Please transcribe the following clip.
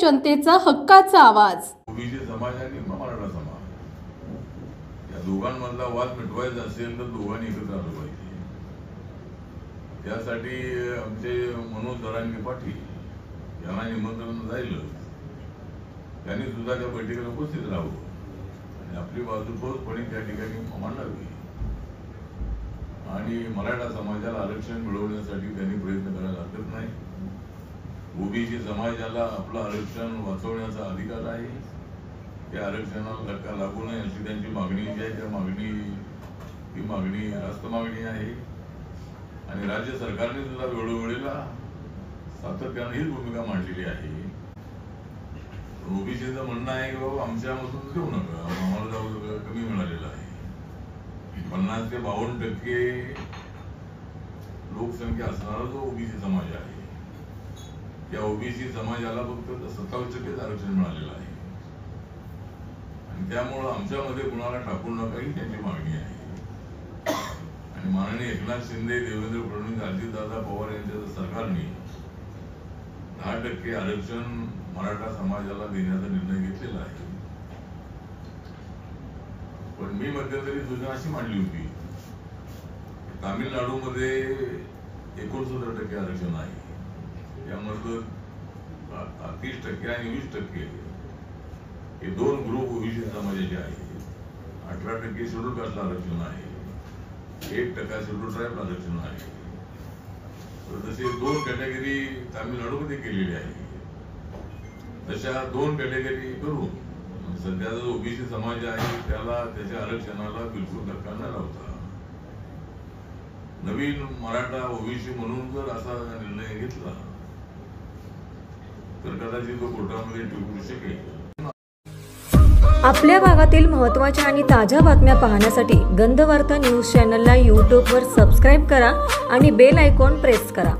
जनतेचा हक्काचा आवाज। ओबीसी समाज आणि मराठा समाज या दोघांमधला वाद मिटवायचा असेल तर दोघांनी एकत्र आलं पाहिजे। त्यासाठी आमचे मनोज जरांगे पाटील यांना निमंत्रण जाईल, त्यांनी सुद्धा त्या बैठकीला उपस्थित राहावं आणि आपली बाजू ठोसपणे त्या ठिकाणी मांडावी आणि मराठा समाजाला आरक्षण मिळवण्यासाठी त्यांनी प्रयत्न करायला हरकत नाही। ओबीसी समाजाला आपलं आरक्षण वाचवण्याचा अधिकार आहे। त्या आरक्षणाला धक्का लागू नये अशी त्यांची मागणी जी आहे, ती मागणी रास्त मागणी आहे आणि राज्य सरकारने सुद्धा वेळोवेळीला सातत्याने हीच भूमिका मांडलेली आहे। ओबीसीचं म्हणणं आहे की बाबा आमच्यामधून देऊ नका, आम्हाला जाऊ कमी मिळालेलं आहे। 50 ते 52% लोकसंख्या असणारा जो ओबीसी समाज आहे, त्या ओबीसी समाजाला फक्त 27% आरक्षण मिळालेलं आहे आणि त्यामुळे आमच्यामध्ये कुणाला टाकू नका ही त्यांची मागणी आहे। आणि माननीय एकनाथ शिंदे, देवेंद्र फडणवीस, अजितदादा पवार यांच्या सरकारने 10% आरक्षण मराठा समाजाला देण्याचा निर्णय घेतलेला आहे। पण मी मध्यंतरी सूचना अशी मांडली होती, तामिळनाडूमध्ये 69% आरक्षण आहे, त्यामध्ये 30% आणि 20% हे दोन ग्रुप ओबीसी समाजाचे आहेत। 18% शेड्यूल कास्टला आरक्षण आहे, 1% शेड्यूल ट्राईब आरक्षण आहे। तर तसे 2 कॅटेगरी तामिळनाडूमध्ये केलेली आहे। तशा 2 कॅटेगरी करून सध्याचा जो ओबीसी समाज आहे त्याला त्याच्या आरक्षणाला बिलकुल धक्का न लावता नवीन मराठा ओबीसी म्हणून जर असा निर्णय घेतला तर कदाचित तो कोर्टामध्ये टिकू शकेल। आपल्या भागातील महत्त्वाच्या आणि ताज्या बातम्या पाहण्यासाठी गंधवार्ता न्यूज चॅनलला यूट्यूबवर सबस्क्राईब करा आणि बेल आयकॉन प्रेस करा।